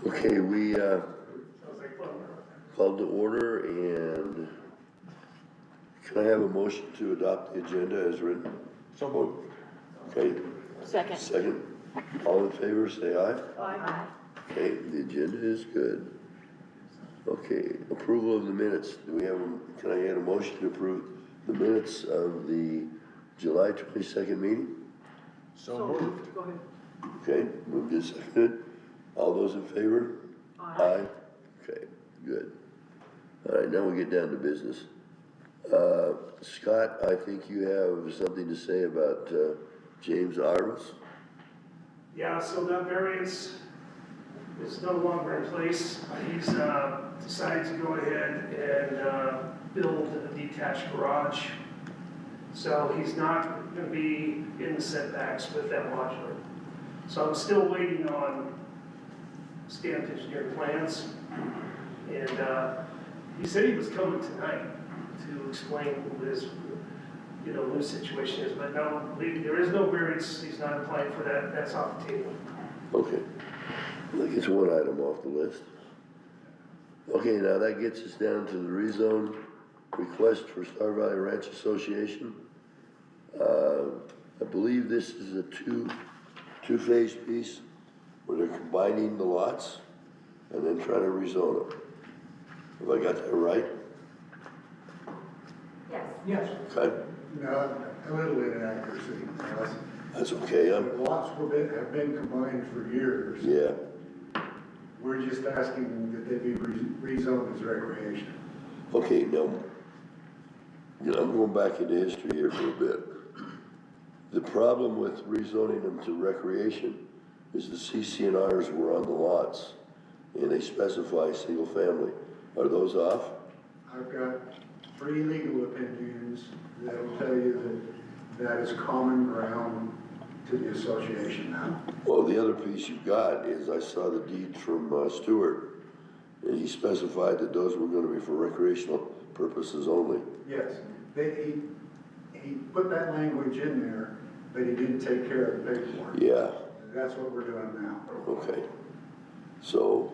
Okay, we called to order, and can I have a motion to adopt the agenda as written? So moved. Okay, Second. second. All in favor, say aye. Aye. Okay, the agenda is good. Okay, approval of the minutes. Do we have, can I get a motion to approve the minutes of the July 22nd meeting? So moved. Go ahead. Okay, moved and seconded. All those in favor? Aye. Okay, good. All right, now we get down to business. Scott, I think you have something to say about James Arvis? Yeah, so that variance is no longer in place. He's decided to go ahead and build a detached garage. So he's not gonna be in the setbacks with that modular. So I'm still waiting on stamped engineered plans. And he said he was coming tonight to explain what his, new situation is, but no, there is no variance. He's not applying for that. That's off the table. Okay, that gets one item off the list. Okay, now that gets us down to the rezone request for Star Valley Ranch Association. I believe this is a two-phase piece where they're combining the lots and then trying to rezone them. Have I got that right? Yes. Yes. Okay, No, a little inaccuracy. that's okay. The lots have been combined for years. Yeah, We're just asking that they be rezoned as recreation. okay, now, I'm going back into history here for a bit. The problem with rezoning them to recreation is the CCNRs were on the lots, and they specify single family. Are those off? I've got 3 legal opinions that will tell you that that is common ground to the association now. Well, the other piece you've got is I saw the deed from Stewart, and he specified that those were gonna be for recreational purposes only. Yes, he put that language in there, but he didn't take care of the paperwork. Yeah, That's what we're doing now. okay. So,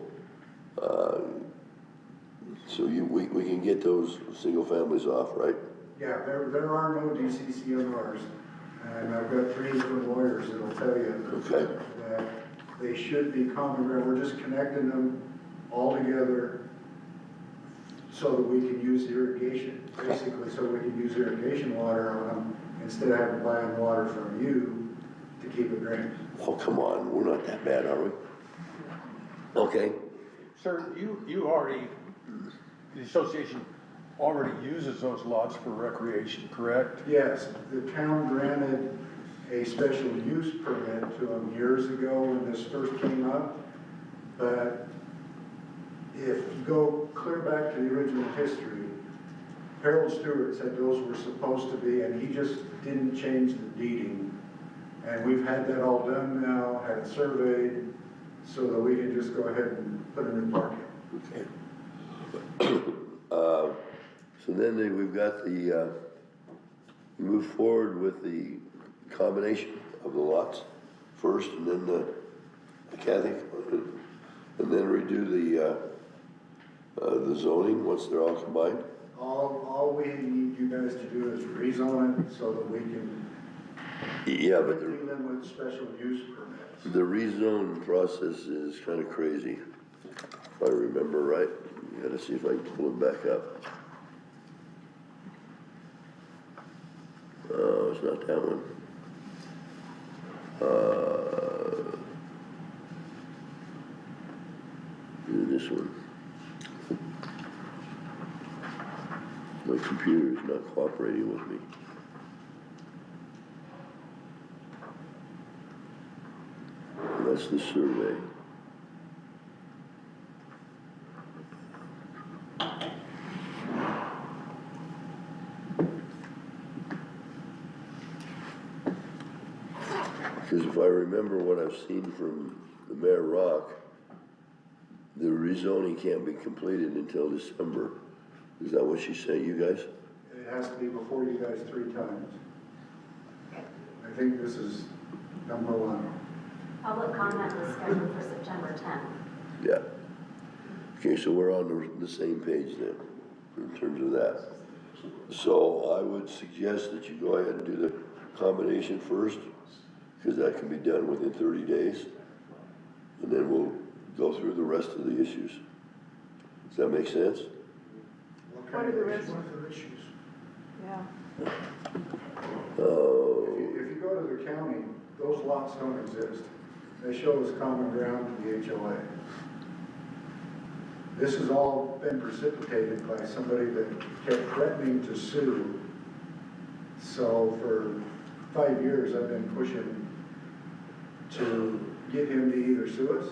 we can get those single families off, right? Yeah, there are no DCCNRs, and I've got 3 different lawyers that'll tell you Okay. that they should be common ground. We're just connecting them all together so that we can use irrigation, basically, so we can use irrigation water on them instead of having to buy water from you to keep it drained. Oh, come on, we're not that bad, are we? Okay, Sir, you already, the association already uses those lots for recreation, correct? Yes, the town granted a special use permit to them years ago when this first came up, but if you go clear back to the original history, Harold Stewart said those were supposed to be, and he just didn't change the deeding. And we've had that all done now, had it surveyed, so that we can just go ahead and put a new park in. okay. So then we've got we move forward with the combination of the lots first, and then the Kathy, and then redo the zoning once they're all combined. All we need you guys to do is rezone it so that we can Yeah, but deal them with special use permits. the rezone process is kind of crazy, if I remember right. Gotta see if I can pull it back up. Oh, it's not that one. This one. My computer is not cooperating with me. That's the survey. Because if I remember what I've seen from the Mayor Rock, the rezoning can't be completed until December. Is that what she's saying, you guys? It has to be before you guys 3 times. I think this is number 1. Public comment was scheduled for September 10th. Yeah. Okay, so we're on the same page then, in terms of that. So I would suggest that you go ahead and do the combination first, because that can be done within 30 days. And then we'll go through the rest of the issues. Does that make sense? What are the risks? What are the issues? Yeah. If you go to the county, those lots don't exist. They show as common ground to the HOA. This has all been precipitated by somebody that kept threatening to sue. So for 5 years, I've been pushing to get him to either sue us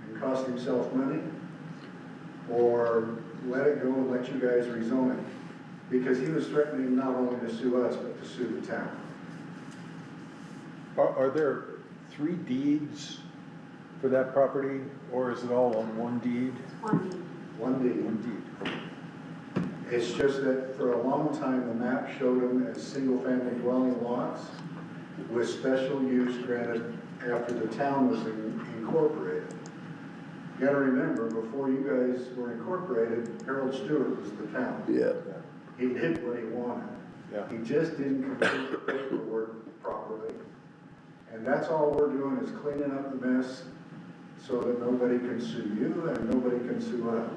and cost himself money, or let it go and let you guys rezone it. Because he was threatening not only to sue us, but to sue the town. Are there 3 deeds for that property, or is it all on one deed? One deed. One deed. One deed. It's just that for a long time, the map showed them as single-family dwelling lots with special use granted after the town was incorporated. You gotta remember, before you guys were incorporated, Harold Stewart was the town. Yeah. He did what he wanted. Yeah. He just didn't complete the paperwork properly. And that's all we're doing is cleaning up the mess so that nobody can sue you and nobody can sue us.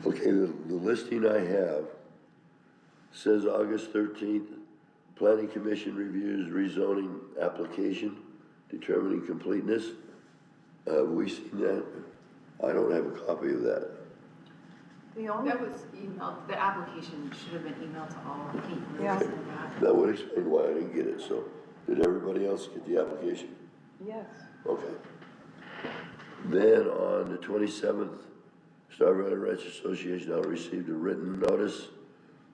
Okay, the listing I have says August 13th, Planning Commission reviews rezoning application, determining completeness. Have we seen that? I don't have a copy of that. The only, That was emailed, the application should have been emailed to all people. Yeah. That would explain why I didn't get it, so did everybody else get the application? yes. Okay. Then on the 27th, Star Valley Ranch Association now received a written notice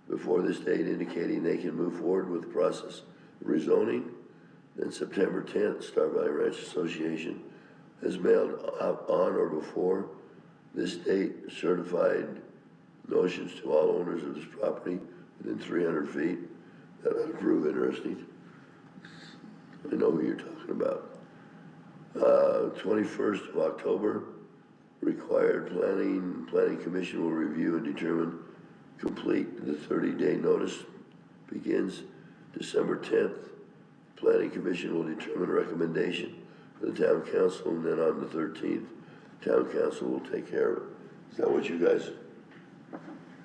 before this date indicating they can move forward with the process of rezoning. Then September 10th, Star Valley Ranch Association has mailed out on or before this date certified notions to all owners of this property within 300 feet. That ought to prove interesting. I know who you're talking about. 21st of October, required planning commission will review and determine complete. The 30-day notice begins December 10th. Planning commission will determine recommendation for the town council, and then on the 13th, town council will take care of it. Is that what you guys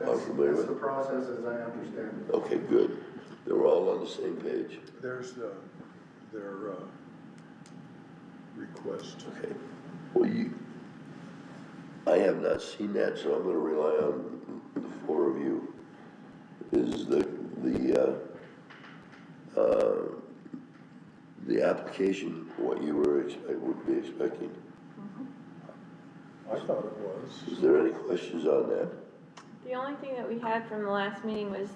are familiar That's the with? process as I understand it. Okay, good. Then we're all on the same page. There's their request. Okay. Well, I have not seen that, so I'm gonna rely on the 4 of you. Is the application what you would be expecting? I thought it was. Is there any questions on that? The only thing that we had from the last meeting was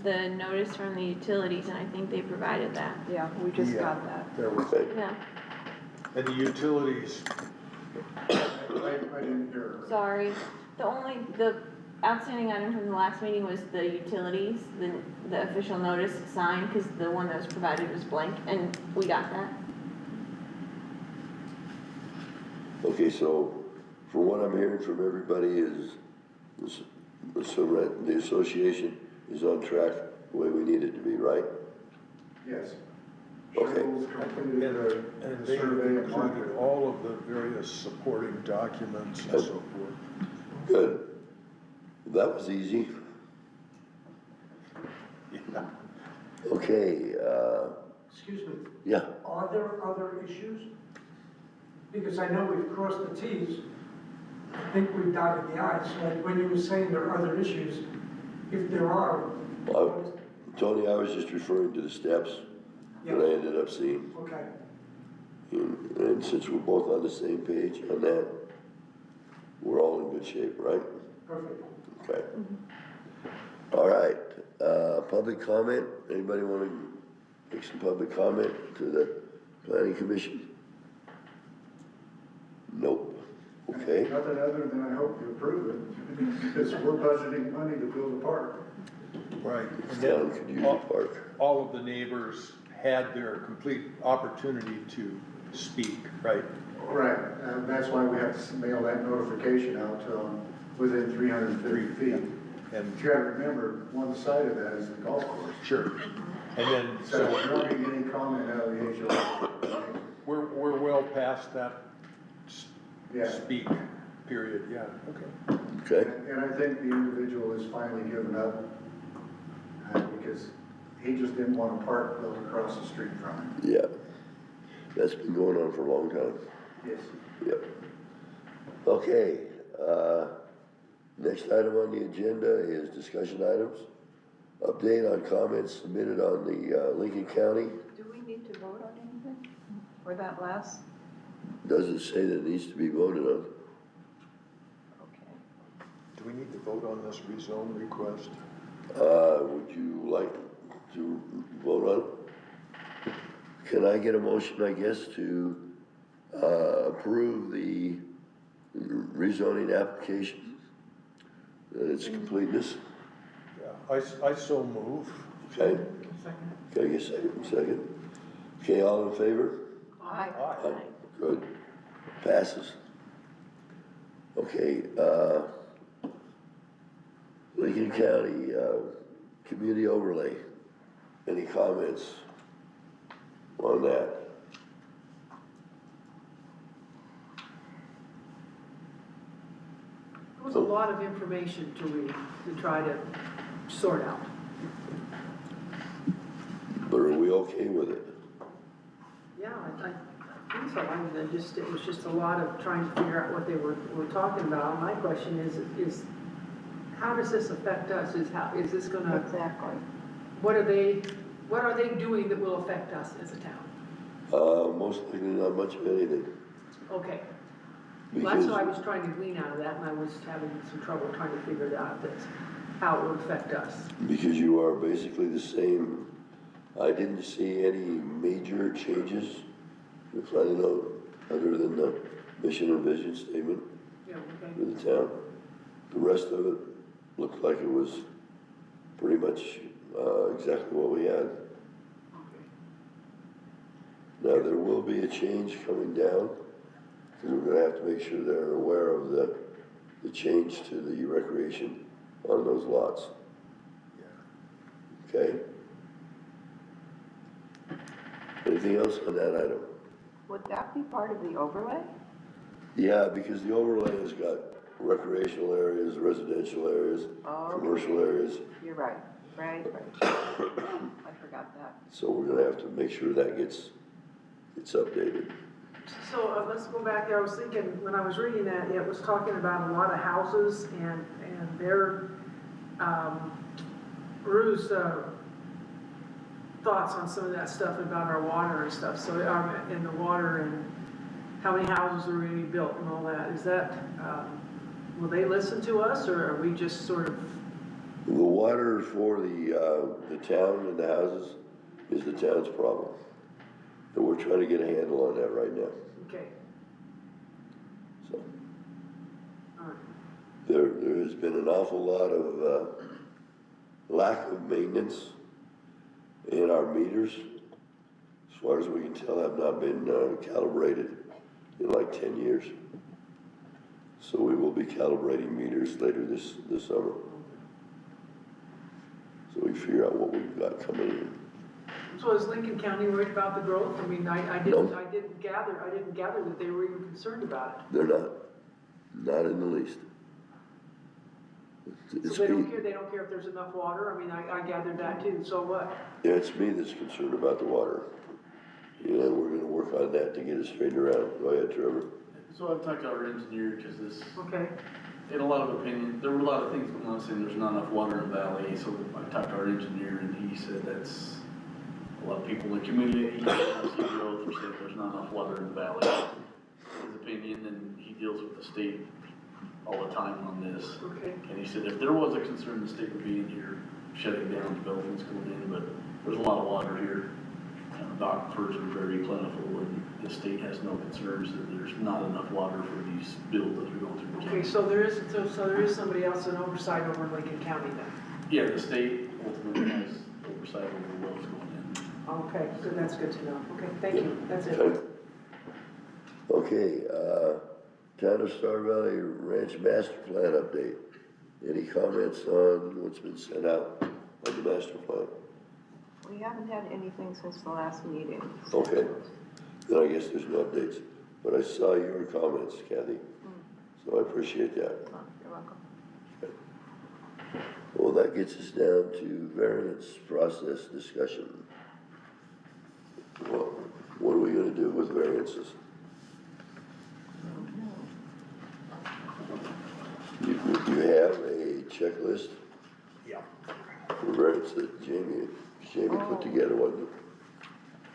the notice from the utilities, and I think they provided that. Yeah, we just Yeah. got that. There was, Okay. Yeah, and the utilities, I didn't hear her. sorry. The outstanding item from the last meeting was the utilities, the official notice signed, because the one that was provided was blank, and we got that. Okay, so from what I'm hearing from everybody is the association is on track the way we need it to be, right? Yes. Okay. Cheryl's completed the and they survey and included market. all of the various supporting documents and so forth. Good. That was easy. Yeah. Okay, Excuse me, yeah. are there other issues? Because I know we've crossed the Ts, I think we've dotted the Is, so when you were saying there are other issues, if there are, Tony, I was just referring to the steps that I ended up seeing. okay, And since we're both on the same page on that, we're all in good shape, right? perfect. Okay. All right, public comment, anybody want to make some public comment to the planning commission? Nope, okay. Nothing other than I hope you approve it, because we're budgeting money to build a park. Right. And Town could use a park. all of the neighbors had their complete opportunity to speak, right? Right, and that's that's why we have to mail that notification out to them within 350 feet. And, But you gotta remember, one side of that is the golf course. sure. And then, So so we're not gonna get any comment out of the HOA. we're well past that Yeah. speak period, yeah, okay. Okay, And I think the individual has finally given up, because he just didn't want a park built across the street from him. yeah. That's been going on for a long time. Yes. Yep. Okay, next item on the agenda is discussion items. Update on comments submitted on the Lincoln County. Do we need to vote on anything for that last? Doesn't say that it needs to be voted on. Okay. Do we need to vote on this rezone request? Would you like to vote on it? Can I get a motion, I guess, to approve the rezoning application? Its completeness, Yeah, I so move. okay? Can I get a second? Okay, all in favor? Aye. Aye. Good. Passes. Okay, Lincoln County, community overlay. Any comments on that? It was a lot of information to read, to try to sort out. But are we okay with it? Yeah, I think so. I mean, it was just a lot of trying to figure out what they were talking about. My question is how does this affect us? Is this gonna, Exactly. what are they doing that will affect us as a town? Most likely not much of anything. Okay. Well, that's what I Because, was trying to glean out of that, and I was having some trouble trying to figure it out, that's how it would affect us. because you are basically the same. I didn't see any major changes, if I know, other than the mission and vision statement Yeah, okay. for the town. The rest of it looked like it was pretty much exactly what we had. Okay. Now, there will be a change coming down, because we're gonna have to make sure they're aware of the change to the recreation on those lots. Okay? Anything else on that item? Would that be part of the overlay? Yeah, because the overlay has got recreational areas, residential areas, Oh, commercial areas, You're right, right. I forgot that. so we're gonna have to make sure that gets updated. So let's go back there. I was thinking, when I was reading that, it was talking about a lot of houses and their, Rue's, thoughts on some of that stuff about our water and stuff. So, in the water and how many houses are going to be built and all that. Is that, will they listen to us, or are we just sort of, The water for the town and the houses is the town's problem. And we're trying to get a handle on that right now, okay, so. all right. There has been an awful lot of lack of maintenance in our meters. As far as we can tell, have not been calibrated in like 10 years. So we will be calibrating meters later this summer. So we figure out what we've got coming in. So is Lincoln County worried about the growth? I mean, I No. didn't gather that they were even concerned about it. They're not in the least. It's So they me, don't care if there's enough water? I mean, I gathered that too, so what? yeah, it's me that's concerned about the water. Yeah, we're gonna work on that to get it straightened around. Go ahead, Trevor. So I've talked to our engineer, because this, Okay, in a lot of opinion, there were a lot of things going on saying there's not enough water in the valley, so I talked to our engineer and he said that's, a lot of people in the community, he see growth, or said there's not enough water in the valley. His opinion, and he deals with the state all the time on this. okay. And he said if there was a concern, the state would be in here shutting down developments going in, but there's a lot of water here. The aquifers are very plentiful, and the state has no concerns that there's not enough water for these builds that are going through the Okay, county. so there is somebody else in oversight over in Lincoln County then? Yeah, the state ultimately has oversight over the wells going in. Okay, good, that's good to know. Okay, thank you, that's it. Okay. Okay, Town of Star Valley Ranch Master Plan update. Any comments on what's been sent out on the master plan? We haven't had anything since the last meeting. Okay, then I guess there's no updates, but I saw your comments, Kathy, so I appreciate that. Oh, you're welcome. Well, that gets us down to variance process discussion. Well, what are we gonna do with variances? You have a checklist Yeah. for variance that Jamie put together, wasn't it?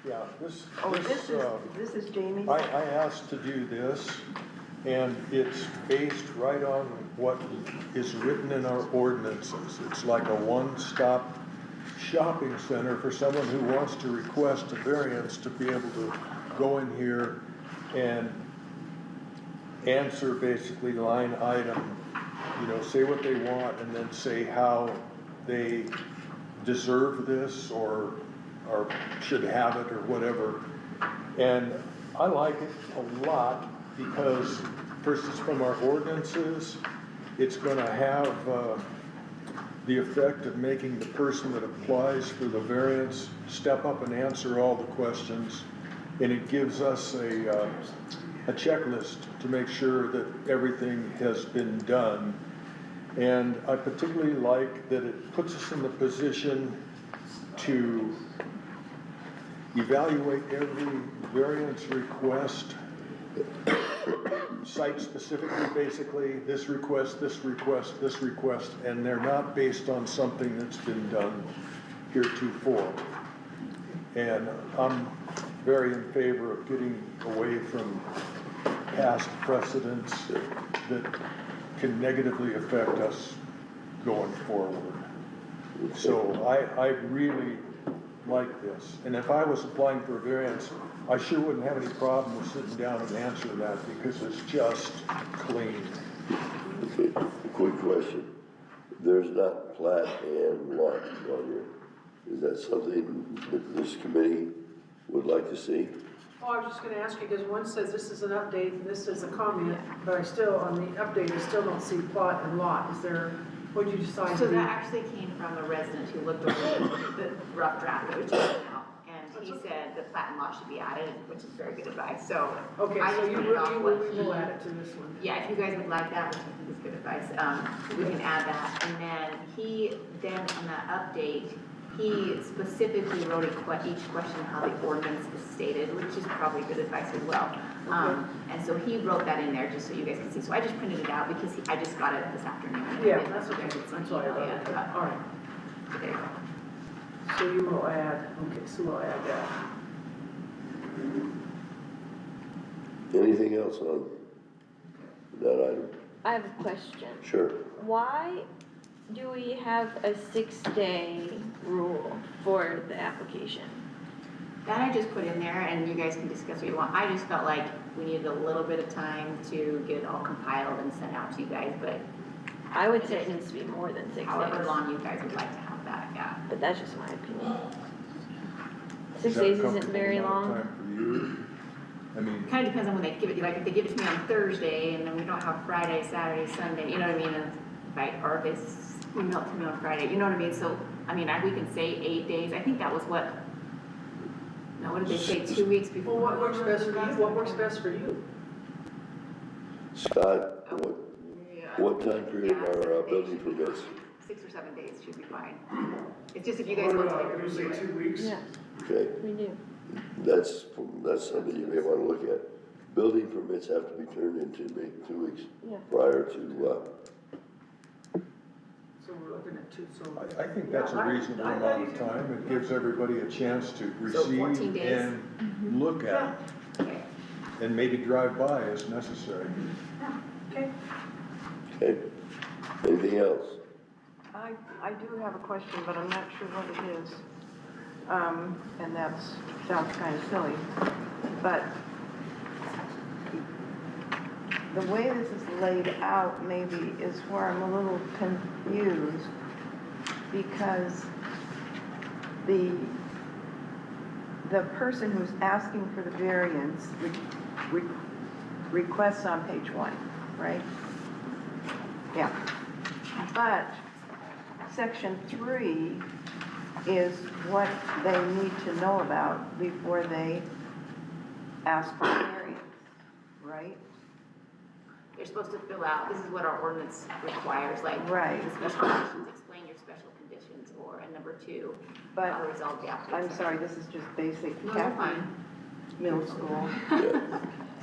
Yeah, this, Oh, this is Jamie's? I asked to do this, and it's based right on what is written in our ordinances. It's like a one-stop shopping center for someone who wants to request a variance to be able to go in here and answer basically line item, say what they want and then say how they deserve this or should have it or whatever. And I like it a lot because first it's from our ordinances. It's gonna have the effect of making the person that applies for the variance step up and answer all the questions. And it gives us a checklist to make sure that everything has been done. And I particularly like that it puts us in the position to evaluate every variance request, site specifically, basically, this request, this request, this request, and they're not based on something that's been done heretofore. And I'm very in favor of getting away from past precedents that can negatively affect us going forward. So I really like this. And if I was applying for a variance, I sure wouldn't have any problem with sitting down and answering that because it's just clean. Okay, quick question. There's not plat and lot on here. Is that something that this committee would like to see? Oh, I was just gonna ask you, because one says this is an update and this is a comment, but I still, on the update, I still don't see plot and lot. Is there, what'd you decide to So do? that actually came from a resident who looked over the rough draft that was taken out. And he said the plat and lot should be added, which is very good advice, so. Okay, I so just you printed off what will he- add it to this one. Yeah, if you guys would like that, which I think is good advice, we can add that. And then on that update, he specifically wrote each question how the ordinance is stated, which is probably good advice as well. And so he wrote that in there just so you guys can see. So I just printed it out because I just got it this afternoon. Yeah, that's okay, that's why I wrote it. Yeah, All right, so there you go. so you will add, okay, so we'll add that. Anything else on that item? I have a question. Sure. Why do we have a 6-day rule for the application? That I just put in there and you guys can discuss what you want. I just felt like we needed a little bit of time to get it all compiled and sent out to you guys, but I would say it needs to be more than 6 days. however long you guys would like to have that, yeah. But that's just my opinion. Is 6 that days isn't comfortable very amount of long. time for you? I mean, Kind of depends on when they give it to you, like if they give it to me on Thursday and then we don't have Friday, Saturday, Sunday, you know what I mean? And or if they email it to me on Friday, you know what I mean? So, I mean, we can say 8 days, I think that was what, no, what did they say, 2 weeks before? Well, what works best for you? What works best for you? Scott, Yeah. what time period Yeah, are 7 days building should be permits? fine. 6 or 7 days should be fine. It's just if you guys want to take Usually it. 2 weeks. Yeah, Okay, we do. that's something you may wanna look at. Building permits have to be turned in 2 weeks Yeah. prior to, So we're looking at two, so. I think that's a Yeah, reasonable I amount do of too. time. It gives everybody a chance to So 14 receive days? and look at Okay. it, and maybe drive by as necessary. Okay. okay? Anything else? I do have a question, but I'm not sure what it is. And sounds kind of silly, but the way this is laid out maybe is where I'm a little confused because the person who's asking for the variance requests on page 1, right? Yeah. But section 3 is what they need to know about before they ask for variance, right? You're supposed to fill out, this is what our ordinance requires, like, Right. the special conditions, explain your special conditions, or, and number 2, But how to resolve the application. I'm sorry, this is just basic No, you're Catholic fine. middle school. Yeah.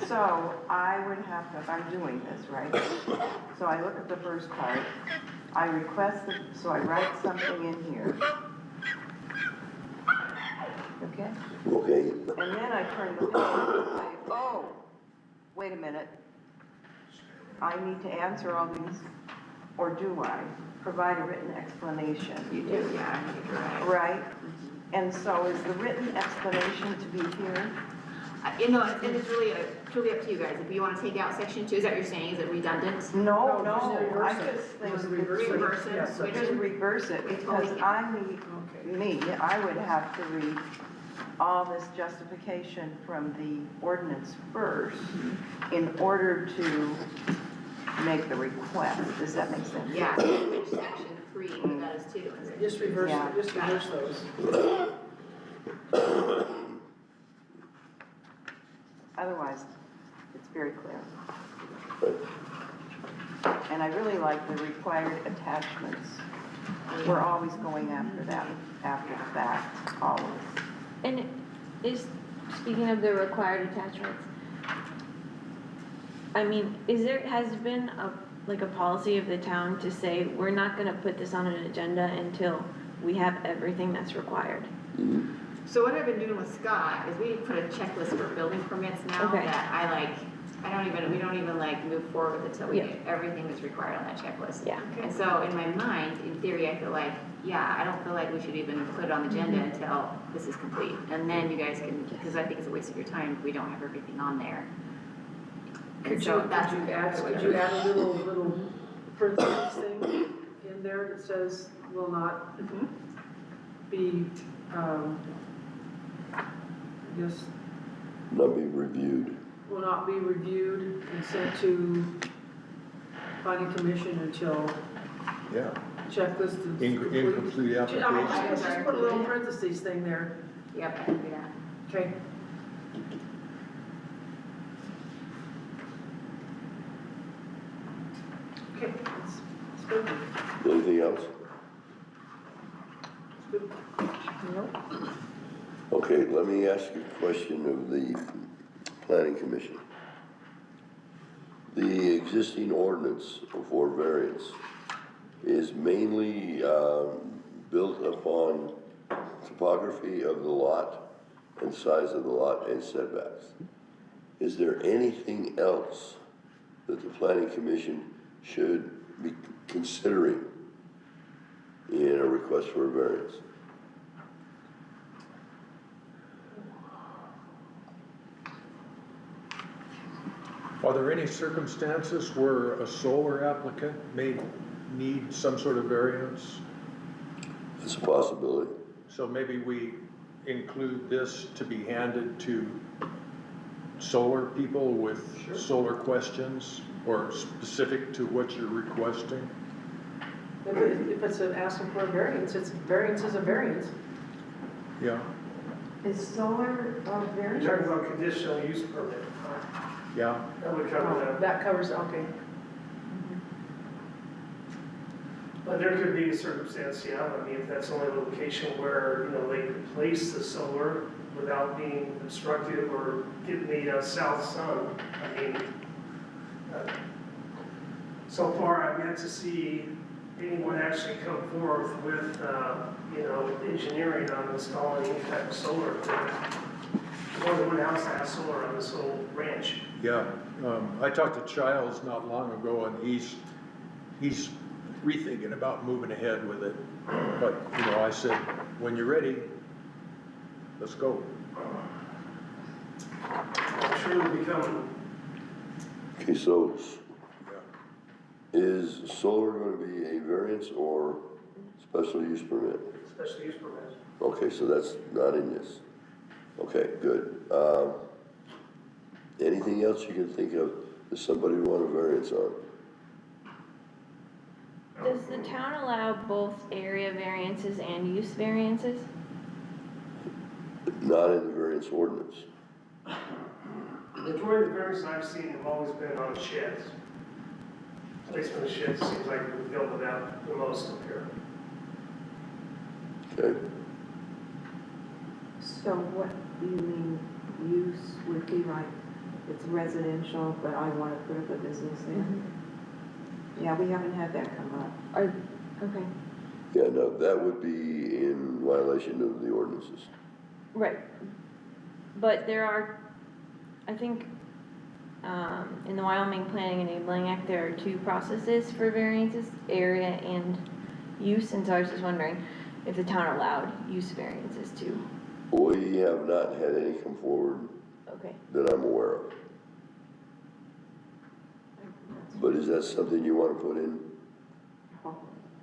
So I would have to, if I'm doing this, right? So I look at the first part, I request, so I write something in here. Okay? Okay, And then I turn the page and say, oh, wait a minute. I need to answer all these, or do I? Provide a written explanation. You do, yeah, I think you're right. Right? And so is the written explanation to be here? You know, and it's really, truly up to you guys, if you wanna take out section 2, is that what you're saying, is it redundant? No, No, no, just reverse I it. just think. Just reverse it. Reverse it, Yeah, switch Just it. reverse it, because I would have to read all this justification from the ordinance first in order to make the request. Does that make sense? Yeah, so switch section 3, but that is 2. Just reverse, Yeah. just reverse those. Otherwise, it's very clear. And I really like the required attachments. We're always going after that, after the fact, always. And is, speaking of the required attachments, I mean, has been like a policy of the town to say, we're not gonna put this on an agenda until we have everything that's required? So what I've been doing with Scott is we put a checklist for building permits now Okay. that we don't even like move forward with it till we Yeah. get everything that's required on that checklist. Yeah. And so in my mind, in theory, I feel like, yeah, I don't feel like we should even put it on the agenda until this is complete. And then you guys can, because I think it's a waste of your time if we don't have everything on there. And Could so you that's add a little parentheses thing in there that says will not Mhm. be, I guess, not be reviewed. will not be reviewed and sent to planning commission until Yeah, checklist is complete? incomplete I mean, application. just put a little parentheses thing there, Yep, I can do that. okay? Okay, it's good. Anything else? It's good. Nope. Okay, let me ask you a question of the planning commission. The existing ordinance for variance is mainly built upon topography of the lot and size of the lot and setbacks. Is there anything else that the planning commission should be considering in a request for a variance? Are there any circumstances where a solar applicant may need some sort of variance? It's a possibility. So maybe we include this to be handed to solar people with solar questions or specific to what you're requesting? If it's asking for a variance, variance is a variance. Yeah, Is solar You're talking variance? about conditional use permit, yeah. that would cover that. That covers, okay. But there could be a circumstance, yeah, I mean, if that's only a location where, you know, they could place the solar without being obstructive or getting the south sun, I mean, so far I've yet to see anyone actually come forth with, you know, engineering on installing any type of solar equipment. More than one house that has solar on this whole ranch. Yeah, I talked to Childs not long ago, and he's rethinking about moving ahead with it. But, you know, I said, when you're ready, let's go. I'm sure it'll become, Okay, so Yeah. is solar going to be a variance or special use permit? special use permit. Okay, so that's not in this. Okay, good. Anything else you can think of that somebody would want a variance on? Does the town allow both area variances and use variances? Not in the variance ordinance. The majority of the variances I've seen have always been on sheds. Placement of sheds seems like we built it out the most up here. Okay, So what do you mean use would be like, it's residential, but I want to put up a business there? Yeah, we haven't had that come up. Okay, yeah, no, that would be in violation of the ordinances. right. But there are, I think, in the Wyoming Planning and Enabling Act, there are two processes for variances, area and use, and so I was just wondering if the town allowed use variances too. We have not had any come forward Okay. that I'm aware of. But is that something you want to put in?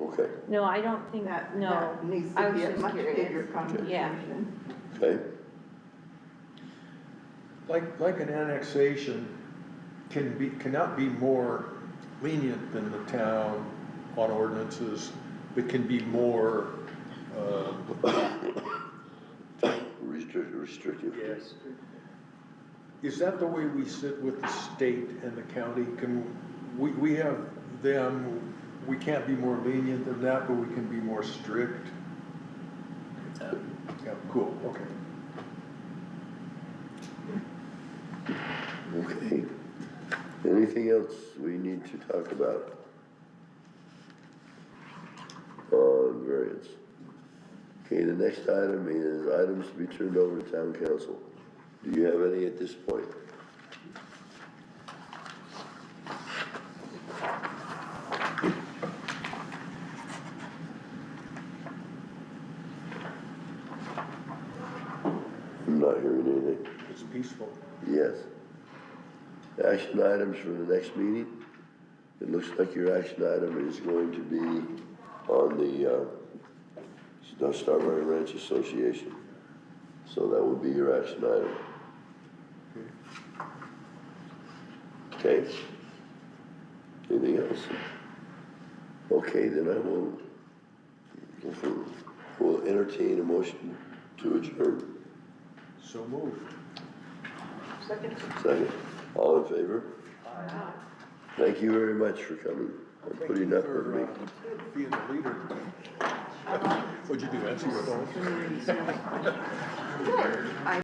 Okay, No, I don't think, That, no. that needs I to was be a just much curious. bigger conversation. okay, Like an annexation cannot be more lenient than the town on ordinances, but can be more, restrictive. yes. Is that the way we sit with the state and the county? We have them, we can't be more lenient than that, but we can be more strict? Yeah, cool, okay. Okay. Anything else we need to talk about on variance? Okay, the next item is items to be turned over to town council. Do you have any at this point? I'm not hearing anything. It's peaceful. Yes. Action items for the next meeting. It looks like your action item is going to be on the Starbury Ranch Association. So that will be your action item. Okay? Anything else? Okay, then I will we'll entertain a motion to adjourn. So moved. Second. Second. All in favor? Thank you very much for coming and putting up with me. Being the leader. What'd you do, answer your phone? I